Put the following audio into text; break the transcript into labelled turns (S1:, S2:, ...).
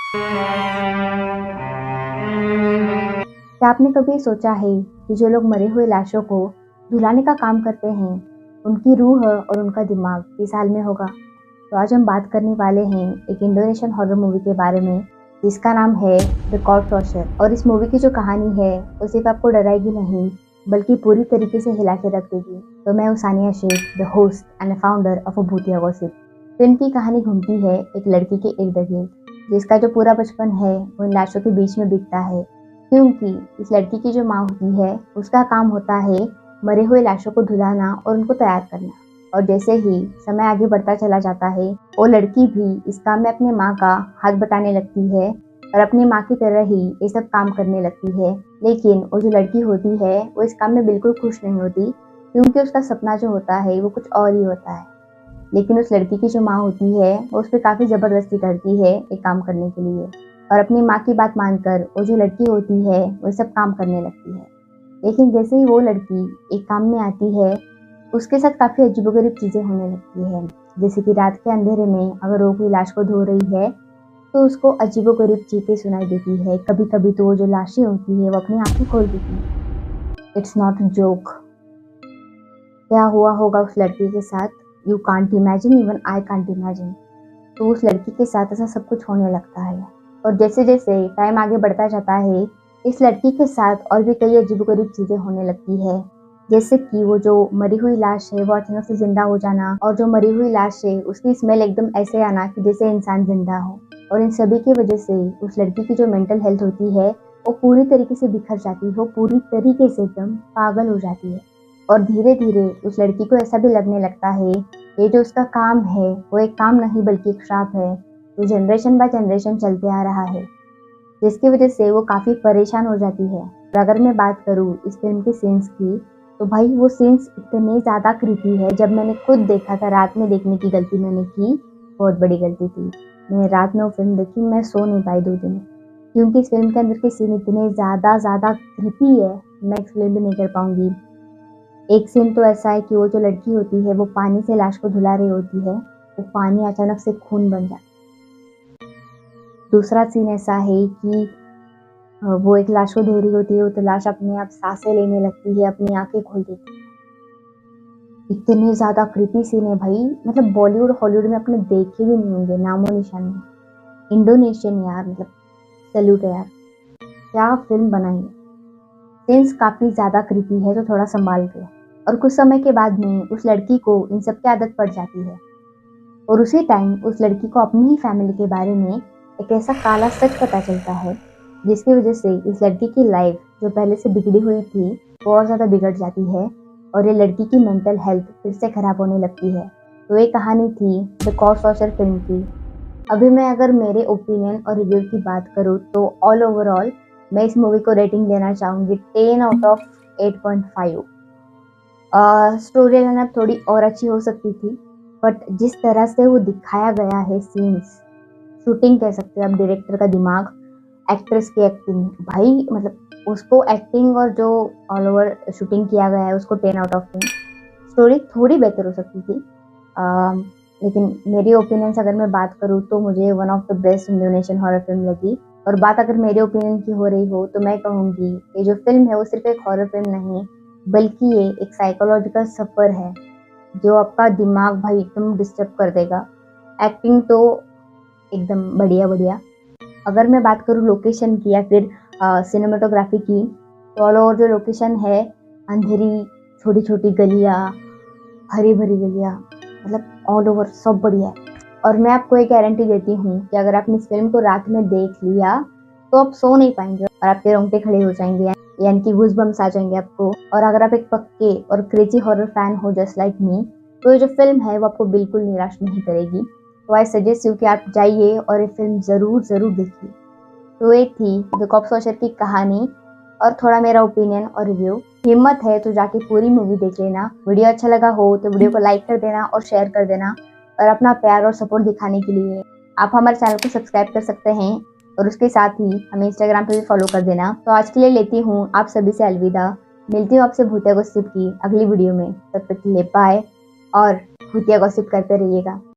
S1: क्या आपने कभी सोचा है कि जो लोग मरे हुए लाशों को धुलाने का काम करते हैं, उनकी रूह और उनका दिमाग किस हाल में होगा? तो आज हम बात करने वाले हैं एक इंडोनेशियन हॉरर मूवी के बारे में, जिसका नाम है द कॉर्पस। और इस मूवी की जो कहानी है वो सिर्फ आपको डराएगी नहीं, बल्कि पूरी तरीके से हिला के रख देगी। तो मैं हूँ Sania Shaikh, the host and founder of a भूतिया गॉसिप। फिल्म की कहानी घूमती है एक लड़की के इर्द गिर्द, जिसका जो पूरा बचपन है वो इन लाशों के बीच में बीतता है। क्योंकि इस लड़की की जो माँ होती है, उसका काम होता है मरे हुए लाशों को धुलाना और उनको तैयार करना। और जैसे ही समय आगे बढ़ता चला जाता है, वो लड़की भी इस काम में अपने माँ का हाथ बटाने लगती है और अपनी माँ की तरह ही ये सब काम करने लगती है। लेकिन वो जो लड़की होती है वो इस काम में बिल्कुल खुश नहीं होती, क्योंकि उसका सपना जो होता है वो कुछ और ही होता है। लेकिन उस लड़की की जो माँ होती है वो उस पर काफ़ी ज़बरदस्ती करती है एक काम करने के लिए, और अपनी माँ की बात मानकर वो जो लड़की होती है वो सब काम करने लगती है। लेकिन जैसे ही वो लड़की एक काम में आती है, उसके साथ काफ़ी अजीबोगरीब चीज़ें होने लगती है। जैसे कि रात के अंधेरे में अगर वो कोई लाश को धो रही है, तो उसको अजीबोगरीब चीज़ें सुनाई देती है। कभी कभी तो वो जो लाशें होती है वो अपनी आंखें खोल देती है। It's not a joke. क्या हुआ होगा उस लड़की के साथ, you can't imagine, even I can't imagine. तो उस लड़की के साथ ऐसा सब कुछ होने लगता है। और जैसे जैसे टाइम आगे बढ़ता जाता है, इस लड़की के साथ और भी कई अजीबोगरीब चीजें होने लगती है। जैसे कि वो जो मरी हुई लाश है वो अचानक से जिंदा हो जाना, और जो मरी हुई लाश है उसकी स्मेल एकदम ऐसे आना कि जैसे इंसान जिंदा हो। और इन सभी की वजह से उस लड़की की जो मेंटल हेल्थ होती है वो पूरी तरीके से बिखर जाती है, वो पूरी तरीके से एकदम पागल हो जाती है। और धीरे धीरे उस लड़की को ऐसा भी लगने लगता है ये जो उसका काम है वो एक काम नहीं बल्कि एक श्राप है, जो जनरेशन बाय जनरेशन चलते आ रहा है, जिसकी वजह से वो काफ़ी परेशान हो जाती है। और अगर मैं बात करूँ इस फिल्म के सीन्स की, तो भाई वो सीन्स इतने ज़्यादा क्रीपी है। जब मैंने खुद देखा था, रात में देखने की गलती मैंने की, बहुत बड़ी गलती थी। मैंने रात में वो फिल्म देखी, मैं सो नहीं पाई 2 दिन, क्योंकि इस फिल्म के अंदर के सीन इतने ज़्यादा ज़्यादा क्रीपी है, मैं एक्सप्लेन भी नहीं कर पाऊंगी। एक सीन तो ऐसा है कि वो जो लड़की होती है वो पानी से लाश को धुला रही होती है, वो पानी अचानक से खून बन जाता है। दूसरा सीन ऐसा है कि वो एक लाश को धो रही होती है, तो लाश अपने आप सांसें लेने लगती है, अपनी आंखें खोल देती है। इतने ज्यादा क्रीपी सीन है भाई, मतलब बॉलीवुड हॉलीवुड में अपने देखे भी नहीं होंगे, नामो निशान नहीं। इंडोनेशियन यार, मतलब सैल्यूट है यार, क्या फिल्म बनाई है। सीन्स काफी ज्यादा क्रीपी है, तो थोड़ा संभाल के। और कुछ समय के बाद में उस लड़की को इन सब की आदत पड़ जाती है, और उसी टाइम उस लड़की को अपनी ही फैमिली के बारे में एक ऐसा काला सच पता चलता है, जिसकी वजह से इस लड़की की लाइफ जो पहले से बिगड़ी हुई थी वो और ज़्यादा बिगड़ जाती है, और ये लड़की की मेंटल हेल्थ फिर से खराब होने लगती है। तो ये कहानी थी द कॉर्पस फिल्म की। अभी मैं अगर मेरे ओपिनियन और रिव्यू की बात करूँ, तो ऑल ओवरऑल मैं इस मूवी को रेटिंग देना चाहूँगी 10 आउट ऑफ 8.5। स्टोरी लाइन थोड़ी और अच्छी हो सकती थी, बट जिस तरह से वो दिखाया गया है सीन्स, शूटिंग कह सकते हैं आप, डायरेक्टर का दिमाग, एक्ट्रेस की एक्टिंग, भाई मतलब उसको एक्टिंग और जो ऑल ओवर शूटिंग किया गया है उसको 10 आउट ऑफ 10। स्टोरी थोड़ी बेहतर हो सकती थी, लेकिन मेरी ओपिनियन से अगर मैं बात करूँ तो मुझे one of the best Indonesian horror film लगी। और बात अगर मेरे ओपिनियन की हो रही हो, तो मैं कहूँगी ये जो फिल्म है वो सिर्फ एक हॉरर फिल्म नहीं, बल्कि ये एक साइकोलॉजिकल सफर है, जो आपका दिमाग भाई एकदम डिस्टर्ब कर देगा। एक्टिंग तो एकदम बढ़िया बढ़िया। अगर मैं बात करूँ लोकेशन की या फिर सिनेमाटोग्राफी की, तो ऑल ओवर जो लोकेशन है, अंधेरी छोटी छोटी गलियाँ, हरी भरी गलियाँ, मतलब ऑल ओवर सब बढ़िया है। और मैं आपको एक गारंटी देती हूँ कि अगर आपने इस फिल्म को रात में देख लिया, तो आप सो नहीं पाएंगे और आपके रोंगटे खड़े हो जाएंगे, यानी कि गूज़बम्स आ जाएंगे आपको। और अगर आप एक पक्के और क्रेजी हॉरर फैन हो जस्ट लाइक मी, तो ये जो फिल्म है वो आपको बिल्कुल निराश नहीं करेगी। तो आई सजेस्ट यू कि आप जाइए और ये फिल्म ज़रूर ज़रूर देखिए। तो ये थी द कॉर्पस की कहानी, और थोड़ा मेरा ओपिनियन और रिव्यू। हिम्मत है तो जाके पूरी मूवी देख लेना। वीडियो अच्छा लगा हो तो वीडियो को लाइक कर देना और शेयर कर देना, और अपना प्यार और सपोर्ट दिखाने के लिए आप हमारे चैनल को सब्सक्राइब कर सकते हैं, और उसके साथ ही हमें इंस्टाग्राम पे भी फॉलो कर देना। तो आज के लिए लेती हूँ आप सभी से अलविदा। मिलती हूँ आपसे भूतिया गॉसिप की अगली वीडियो में, तब तक के लिए बाय, और भूतिया गॉसिप करते रहिएगा।